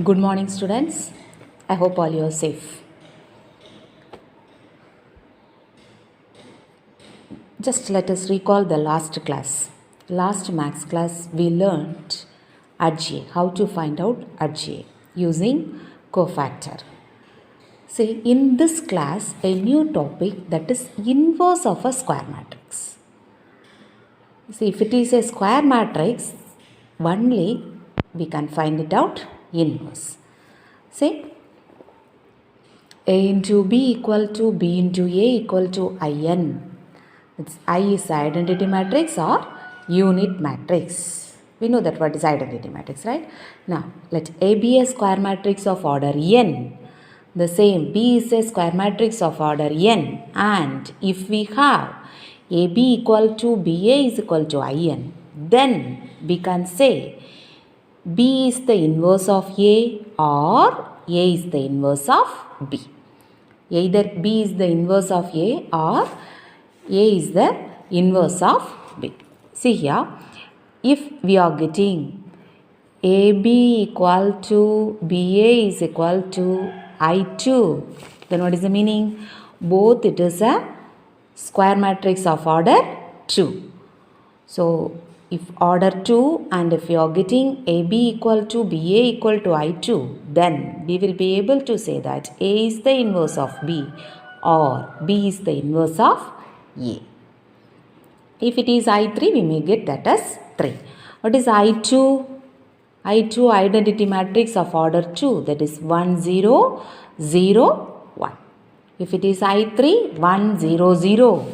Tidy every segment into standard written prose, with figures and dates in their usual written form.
Good morning, students. I hope all you are safe. Just let us recall the last class. Last maths class, we learned RGA, how to find out RGA using cofactor. See, in this class, a new topic, that is inverse of a square matrix. See, if it is a square matrix, only we can find it out inverse. See, A into B equal to B into A equal to IN. It's I is identity matrix or unit matrix. We know that what is identity matrix, right? Now, let A be a square matrix of order n. The same B is a square matrix of order n. And if we have AB equal to BA is equal to IN, then we can say B is the inverse of A or A is the inverse of B. Either B is the inverse of A or A is the inverse of B. See here, if we are getting AB equal to BA is equal to I2, then what is the meaning? Both it is a square matrix of order 2. So, if order 2 and if you are getting AB equal to BA equal to I2, then we will be able to say that A is the inverse of B or B is the inverse of A. If it is I3, we may get that as 3. What is I2? I2 identity matrix of order 2, that is 1 0 0 1. If it is I3, 1 0 0.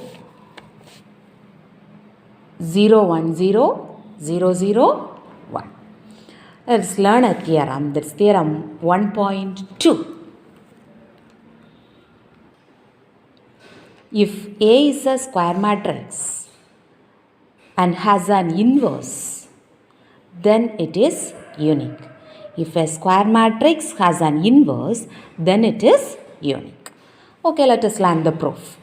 0 1 0 0 0 1. Let's learn a theorem. That's theorem 1.2. If A is a square matrix and has an inverse, then it is unique. If a square matrix has an inverse, then it is unique. Okay, let us learn the proof.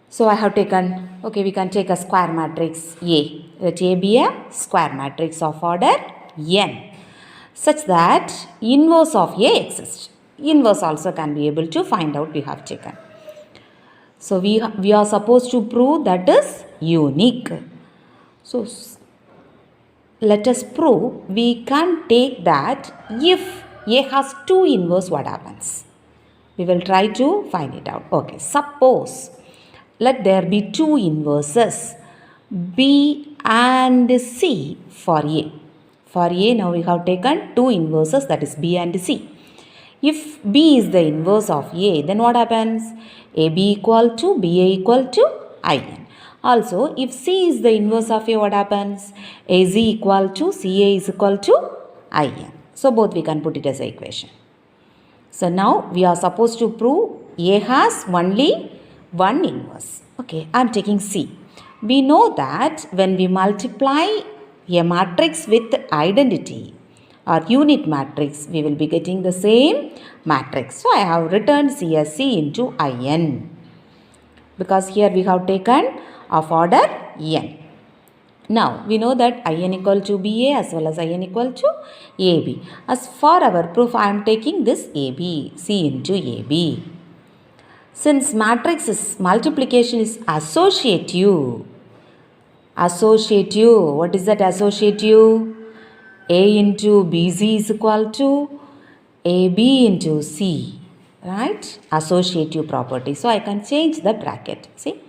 So I have taken, we can take a square matrix A. Let A be a square matrix of order n, such that inverse of A exists. Inverse also can be able to find out we have taken. So we are supposed to prove that is unique. So let us prove we can take that if A has 2 inverse, what happens? We will try to find it out. Okay, suppose let there be 2 inverses, B and C for A. For A, now we have taken 2 inverses, that is B and C. If B is the inverse of A, then what happens? AB equal to BA equal to IN. Also, if C is the inverse of A, what happens? AZ equal to CA is equal to IN. So, both we can put it as an equation. So, now we are supposed to prove A has only one inverse. Okay, I am taking C. We know that when we multiply a matrix with identity or unit matrix, we will be getting the same matrix. So, I have written C as C into IN, because here we have taken of order n. Now, we know that IN equal to BA as well as IN equal to AB. As for our proof, I am taking this AB, C into AB. Since matrix is multiplication is associative. Associative, what is that associative? A into BC is equal to AB into C, right? Associative property. So, I can change the bracket. See,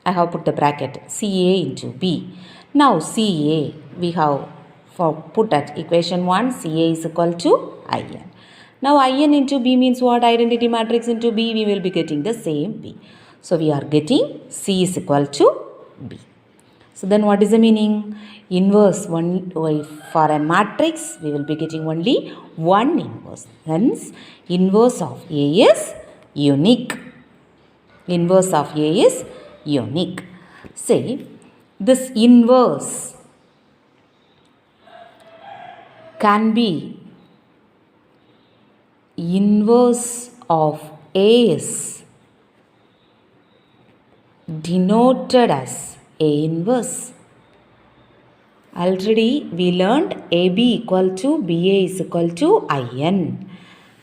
I have put the bracket CA into B. Now, CA, we have put at equation 1, CA is equal to IN. Now, IN into B means what? Identity matrix into B, we will be getting the same B. So, we are getting C is equal to B. So, then what is the meaning? Inverse, for a matrix, we will be getting only one inverse. Hence, inverse of A is unique. Inverse of A is unique. Say, this inverse can be inverse of A is denoted as A inverse. Already we learned AB equal to BA is equal to IN.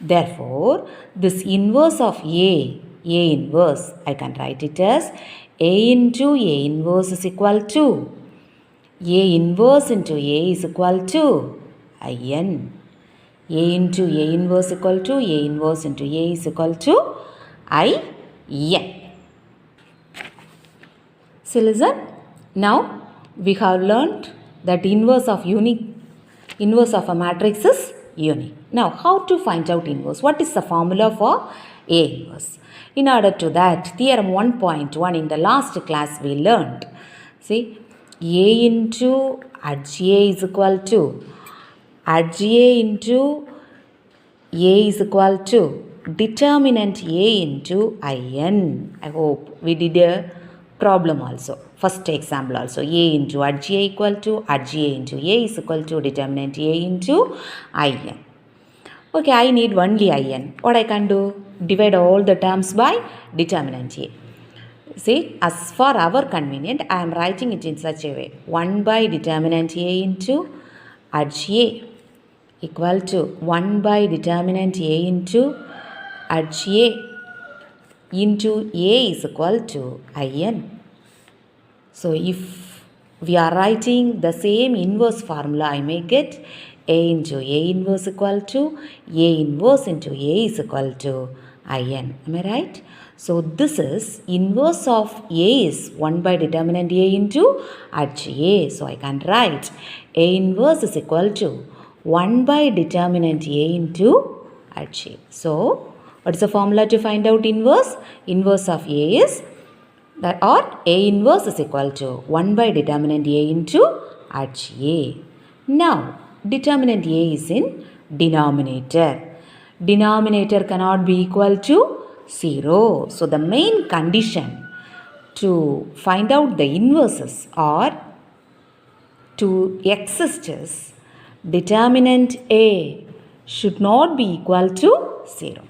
Therefore, this inverse of A inverse, I can write it as A into A inverse is equal to A inverse into A is equal to IN. A into A inverse equal to A inverse into A is equal to IN. So listen, now we have learned that inverse of a matrix is unique. Now how to find out inverse? What is the formula for A inverse? In order to that, theorem 1.1 in the last class we learned. See, A into RGA is equal to RGA into A is equal to determinant A into IN. I hope we did a problem also. First example also. A into RGA equal to RGA into A is equal to determinant A into IN. Okay, I need only IN. What I can do? Divide all the terms by determinant A. See, as for our convenient, I am writing it in such a way. 1 by determinant A into RGA equal to 1 by determinant A into RGA into A is equal to IN. So if we are writing the same inverse formula, I may get A into A inverse equal to A inverse into A is equal to IN. Am I right? So this is inverse of A is 1 by determinant A into RGA. So I can write A inverse is equal to 1 by determinant A into RGA. So what is the formula to find out inverse? Inverse of A is that, or A inverse is equal to 1 by determinant A into RGA. Now determinant A is in denominator. Denominator cannot be equal to 0. So the main condition to find out the inverses or to exist is determinant A should not be equal to 0.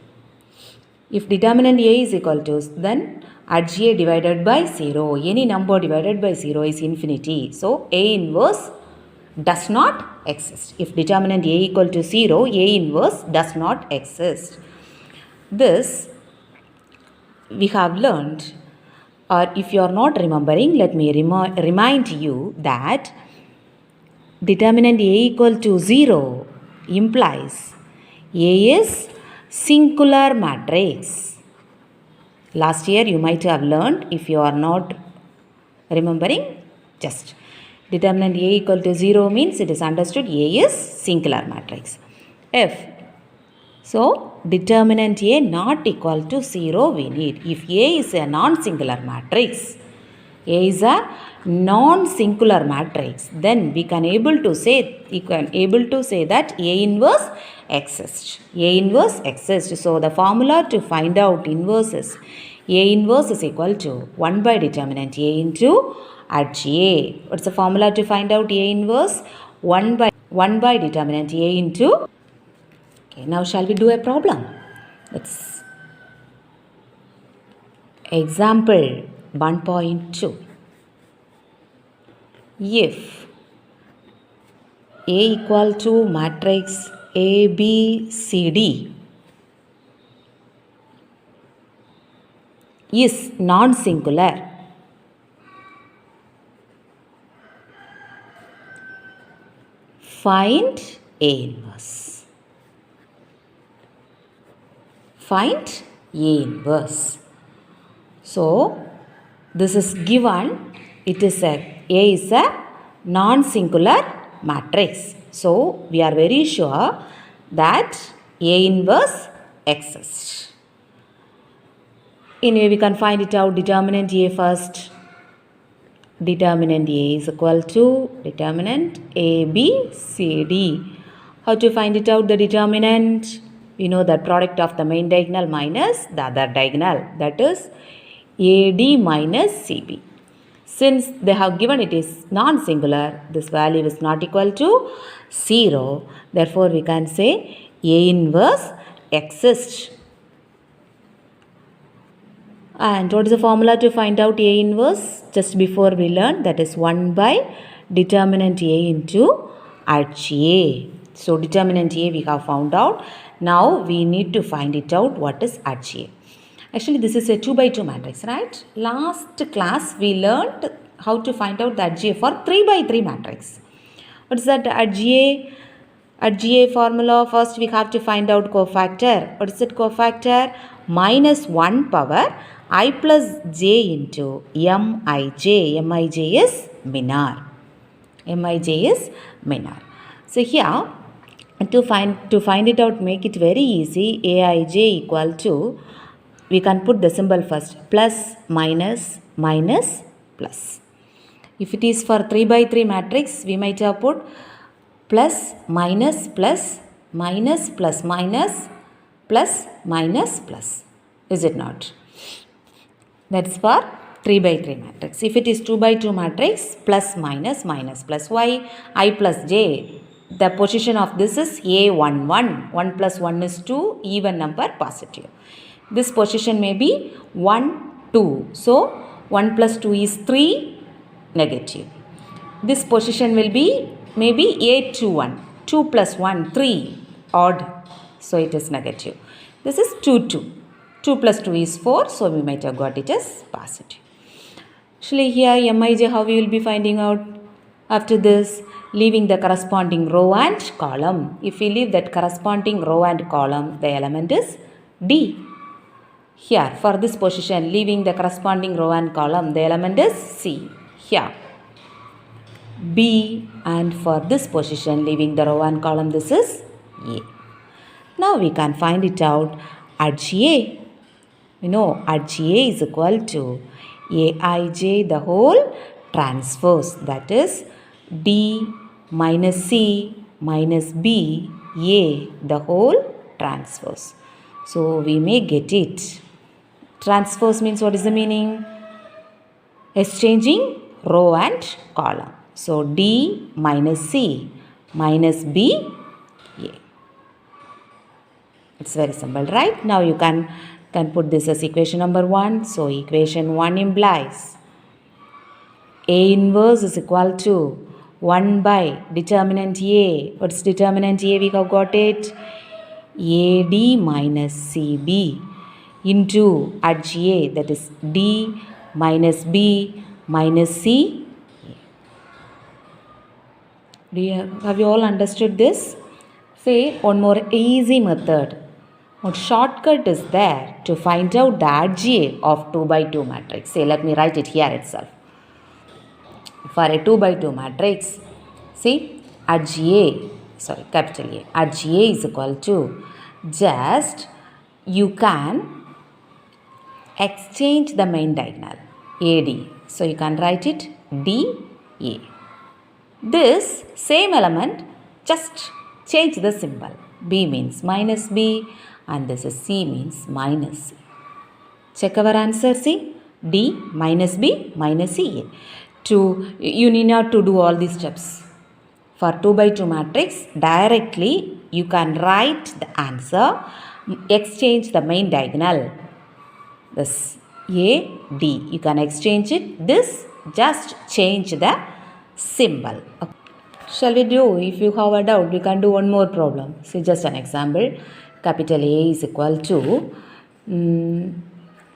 If determinant A is equal to, then RGA divided by 0, any number divided by 0 is infinity. So A inverse does not exist. If determinant A equal to 0, A inverse does not exist. This we have learned, or if you are not remembering, let me remind you that determinant A equal to 0 implies A is singular matrix. Last year you might have learned. If you are not remembering, just determinant A equal to 0 means it is understood A is singular matrix. If so, determinant A not equal to 0 we need. If A is a non-singular matrix, A is a non-singular matrix, then we can able to say that A inverse exists. A inverse exists. So the formula to find out inverse is A inverse is equal to 1 by determinant A into RGA. What's the formula to find out A inverse? 1 by determinant A into. Okay, now shall we do a problem? Let's example 1.2. If A equal to matrix A, B, C, D is non-singular, find A inverse. Find A inverse. So this is given. It is A is a non-singular matrix. So we are very sure that A inverse exists. Anyway, we can find it out. Determinant A first. Determinant A is equal to determinant A, B, C, D. How to find it out? The determinant, we know the product of the main diagonal minus the other diagonal, that is AD minus CB. Since they have given it is non-singular, this value is not equal to 0. Therefore, we can say A inverse exists. And what is the formula to find out A inverse? Just before we learned, that is 1 by determinant A into arch A. So determinant A we have found out. Now we need to find it out what is arch A. Actually this is a 2 by 2 matrix, right? Last class we learned how to find out the arch A for 3 by 3 matrix. What is that arch A? Arch A formula, first we have to find out cofactor. What is that cofactor? Minus 1 power I plus j into Mij. Mij is minor. Mij is minor. So here to find it out, make it very easy. Aij equal to, we can put the symbol first, plus minus minus plus. If it is for 3 by 3 matrix, we might have put plus minus plus minus plus minus plus minus plus. Is it not? That's for 3 by 3 matrix. If it is 2 by 2 matrix, plus minus minus plus. Why? I plus j. The position of this is A11. 1 plus 1 is 2, even number positive. This position may be 1, 2. So 1 plus 2 is 3, negative. This position will be maybe A21. 2 plus 1, 3, odd. So it is negative. This is 2, 2. 2 plus 2 is 4, so we might have got it as positive. Actually here Mij, how we will be finding out? After this, leaving the corresponding row and column. If we leave that corresponding row and column, the element is D. Here for this position, leaving the corresponding row and column, the element is C. Here B, and for this position, leaving the row and column, this is A. Now we can find it out. Arch A. We know arch A is equal to Aij the whole transpose, that is D minus C minus B A the whole transpose. So we may get it. Transpose means what is the meaning? Exchanging row and column. So D minus C minus B A. It's very simple, right? Now you can put this as equation number 1. So equation 1 implies A inverse is equal to 1 by determinant A. What's determinant A? We have got it. AD minus CB into arch A, that is D minus B minus C. Have you all understood this? Say one more easy method. What shortcut is there to find out the arch A of 2 by 2 matrix? Say, let me write it here itself. For a 2 by 2 matrix, see, arch A, capital A, arch A is equal to, just you can exchange the main diagonal, AD. So you can write it DA. This same element, just change the symbol. B means minus B and this is C means minus C. Check our answer, see, D minus B minus C A. You need not to do all these steps. For 2 by 2 matrix, directly you can write the answer, exchange the main diagonal. This A, D. You can exchange it. This, just change the symbol. Okay. Shall we do? If you have a doubt, we can do one more problem. See, just an example. Capital A is equal to,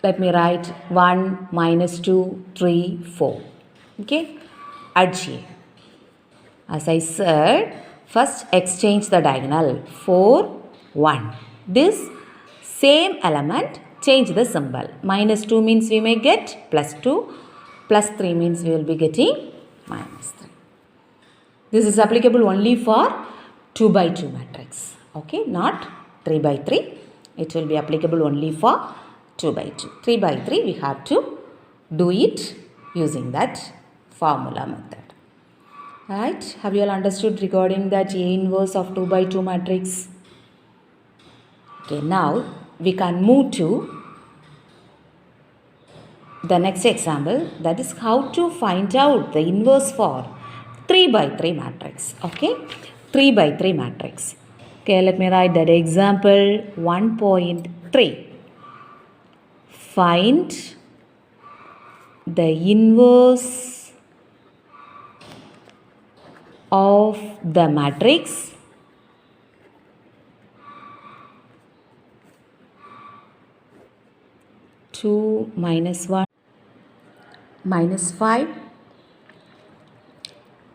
let me write 1, minus 2, 3, 4. Okay. Arch A. As I said, first exchange the diagonal. 4, 1. This same element, change the symbol. Minus 2 means we may get plus 2. Plus 3 means we will be getting minus 3. This is applicable only for 2 by 2 matrix. Okay, not 3 by 3. It will be applicable only for 2 by 2. 3 by 3 we have to do it using that formula method. Right? Have you all understood regarding that A inverse of 2 by 2 matrix? Okay, now we can move to the next example, that is how to find out the inverse for 3 by 3 matrix. Okay, 3 by 3 matrix. Okay, let me write that example 1.3. Find the inverse of the matrix two minus 1 minus 5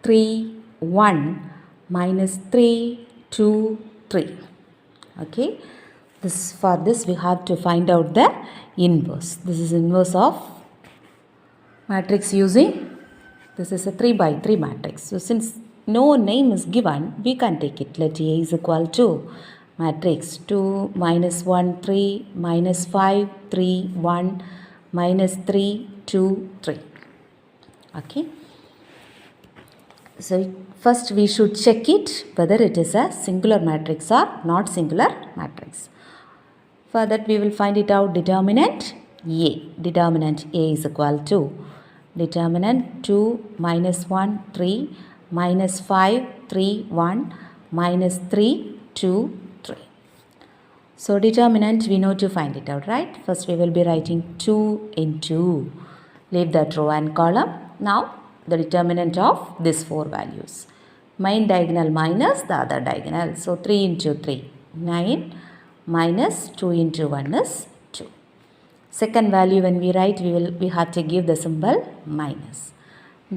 3 1 minus 3 2 3. Okay, for this we have to find out the inverse. This is inverse of matrix using, this is a 3 by 3 matrix. So since no name is given, we can take it. Let A is equal to matrix 2 minus 1 3 minus 5 3 1 minus 3 2 3. Okay, so first we should check it whether it is a singular matrix or not singular matrix. For that we will find it out. Determinant A. Determinant A is equal to determinant 2 minus 1 3 minus 5 3 1 minus 3 2 3. So determinant we know to find it out, right? First we will be writing 2 into, leave that row and column. Now the determinant of these 4 values. Main diagonal minus the other diagonal. So 3 into 3, 9 minus 2 into 1 is 2. Second value when we write, we have to give the symbol minus.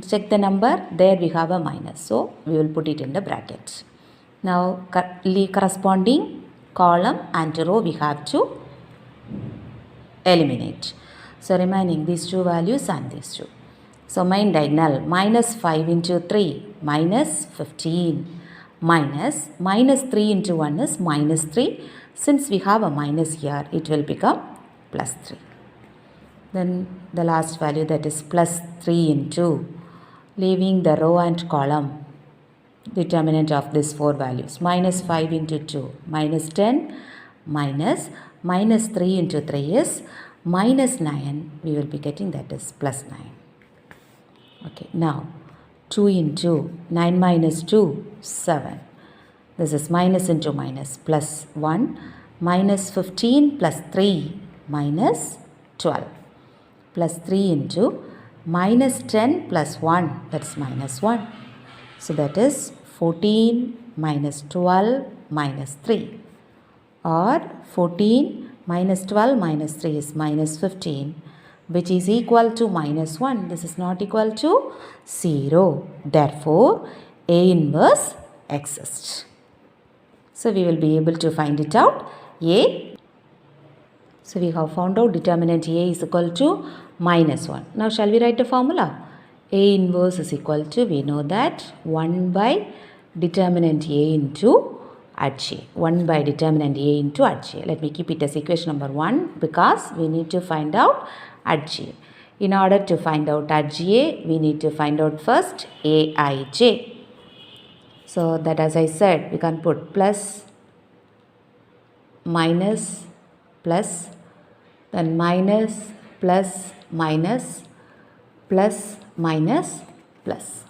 Check the number, there we have a minus. So we will put it in the bracket. Now corresponding column and row we have to eliminate. So remaining these 2 values and these 2. So main diagonal minus 5 into 3 minus 15 minus 3 into 1 is minus 3. Since we have a minus here, it will become plus 3. Then the last value, that is plus 3 into, leaving the row and column, determinant of these 4 values. Minus 5 into 2 minus 10 minus 3 into 3 is minus 9. We will be getting that is plus 9. Okay, now 2 into 9 minus 2, 7. This is minus into minus, plus 1, minus 15 plus 3, minus 12. Plus 3 into minus 10 plus 1, that's minus 1. So that is 14 minus 12 minus 3. Or 14 minus 12 minus 3 is minus 15, which is equal to minus 1. This is not equal to 0. Therefore, A inverse exists. So we will be able to find it out. A. So we have found out determinant A is equal to minus 1. Now shall we write the formula? A inverse is equal to, we know that 1 by determinant A into H A. 1 by determinant A into H A. Let me keep it as equation number 1 because we need to find out H A. In order to find out H A, we need to find out first Aij. So that, as I said, we can put plus, minus, plus, then minus, plus, minus, plus, minus, plus.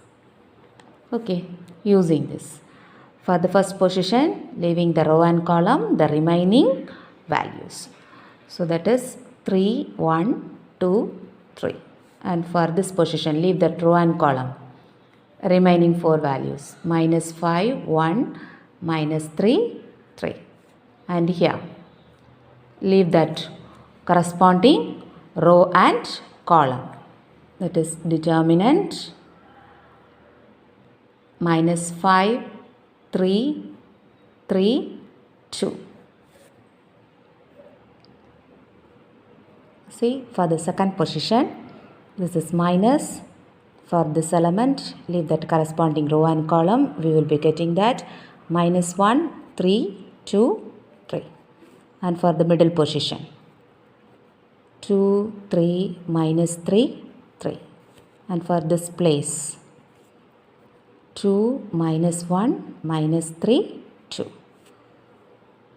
Okay, using this. For the first position, leaving the row and column, the remaining values. So that is 3, 1, 2, 3. And for this position, leave that row and column. Remaining 4 values, minus 5, 1, minus 3, 3. And here, leave that corresponding row and column. That is determinant minus 5, 3, 3, 2. See, for the second position, this is minus. For this element, leave that corresponding row and column. We will be getting that minus 1, 3, 2, 3. And for the middle position, 2, 3, minus 3, 3. And for this place, 2, minus 1, minus 3, 2.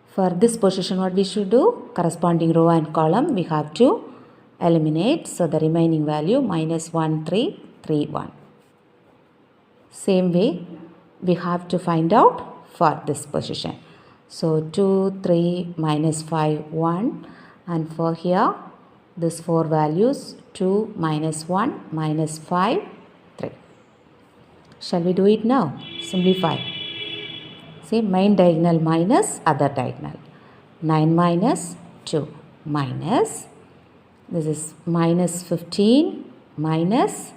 For this position, what we should do? Corresponding row and column, we have to eliminate. So the remaining value, minus 1, 3, 3, 1. Same way, we have to find out for this position. So 2, 3, minus 5, 1. And for here, this 4 values, 2, minus 1, minus 5, 3. Shall we do it now? Simplify. See, main diagonal minus other diagonal. 9 minus 2 minus, this is minus 15 minus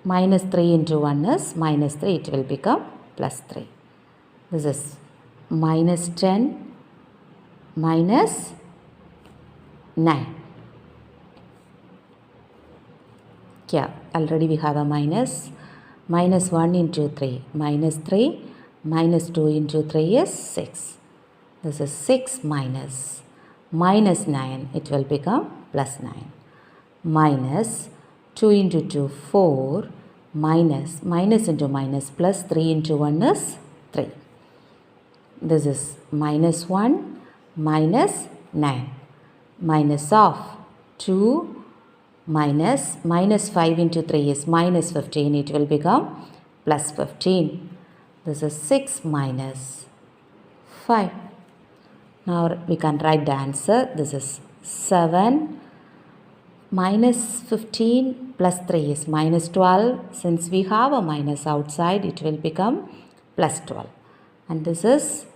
3 into 1 is minus 3, it will become plus 3. This is minus 10 minus 9. Yeah, already we have a minus. Minus 1 into 3, minus 3, minus 2 into 3 is 6. This is 6 minus 9, it will become plus 9. Minus 2 into 2, 4, minus into minus plus 3 into 1 is 3. This is minus 1 minus 9. Minus of 2 minus 5 into 3 is minus 15, it will become plus 15. This is 6 minus 5. Now we can write the answer. This is 7 minus 15 plus 3 is minus 12. Since we have a minus outside, it will become plus 12. And this is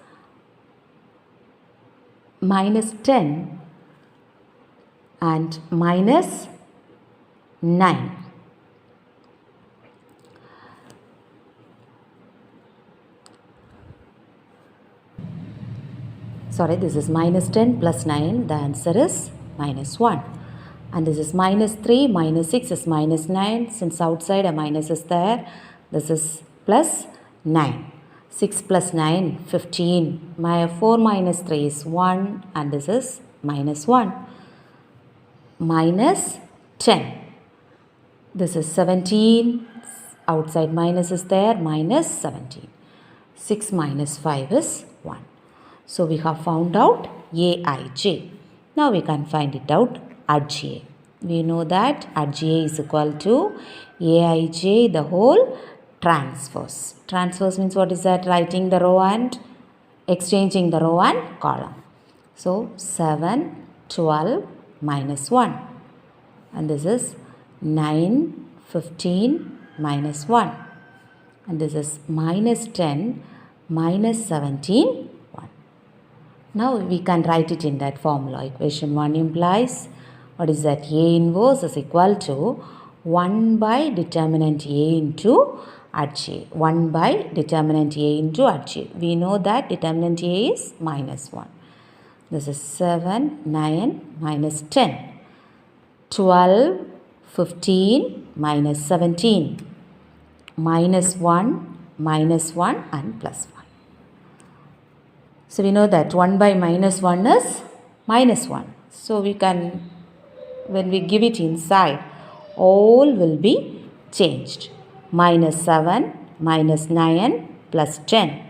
minus 10 and minus 9. Sorry, this is minus 10 plus 9. The answer is minus 1. And this is minus 3 minus 6 is minus 9. Since outside a minus is there, this is plus 9. 6 plus 9, 15. My 4 minus 3 is 1 and this is minus 1. Minus 10. This is 17. Outside minus is there, minus 17. 6 minus 5 is 1. So we have found out Aij. Now we can find it out at Ga. We know that at Ga is equal to Aij the whole transverse. Transverse means what is that? Writing the row and exchanging the row and column. So 7, 12 minus 1. And this is 9, 15 minus 1. And this is minus 10 minus 17. Now we can write it in that formula. Equation 1 implies, what is that? A inverse is equal to 1 by determinant A into Aj. 1 by determinant A into Aj. We know that determinant A is minus 1. This is 7, 9 minus 10. 12, 15 minus 17. Minus 1 and plus 1. So we know that 1 by minus 1 is minus 1. So we can, when we give it inside, all will be changed. Minus 7, minus 9, plus 10,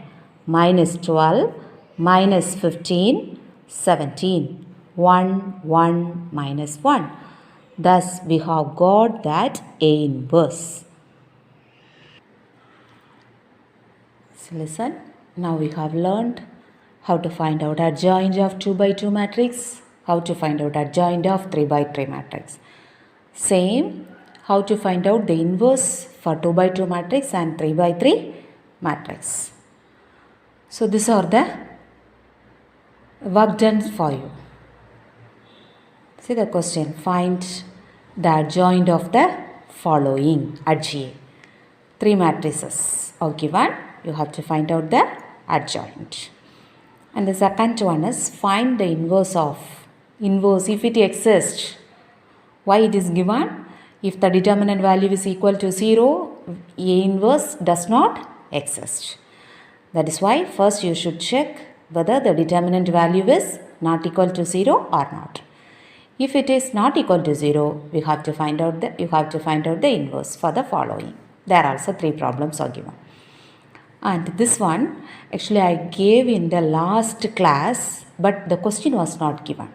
minus 12, minus 15, 17, 1, minus 1. Thus we have got that A inverse. So listen, now we have learned how to find out adjoint of 2 by 2 matrix, how to find out adjoint of 3 by 3 matrix. Same, how to find out the inverse for 2 by 2 matrix and 3 by 3 matrix. So these are the work done for you. See the question, find the adjoint of the following at Ga. 3 matrices are given, you have to find out the adjoint. And the second one is find the inverse of, inverse if it exists. Why it is given? If the determinant value is equal to 0, A inverse does not exist. That is why first you should check whether the determinant value is not equal to 0 or not. If it is not equal to 0, you have to find out the inverse for the following. There are also 3 problems are given. And this one, actually I gave in the last class, but the question was not given.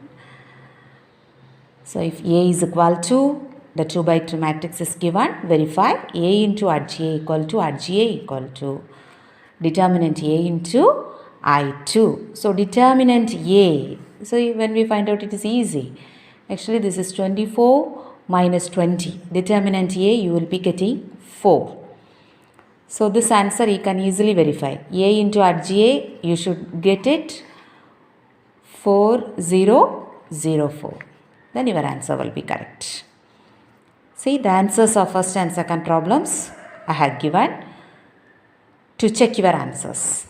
So if A is equal to, the 2 by 2 matrix is given, verify A into Ga equal to determinant A into I2. So determinant A, so when we find out it is easy. Actually this is 24 minus 20. Determinant A you will be getting 4. So this answer you can easily verify. A into RGA, you should get it 4004. Then your answer will be correct. See, the answers of first and second problems I have given to check your answers.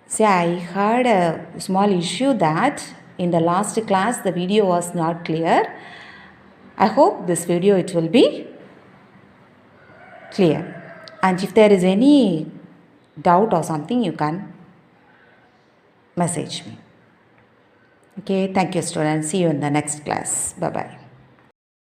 See, I had a small issue that in the last class the video was not clear. I hope this video it will be clear. And if there is any doubt or something, you can message me. Okay, thank you students. See you in the next class. Bye-bye.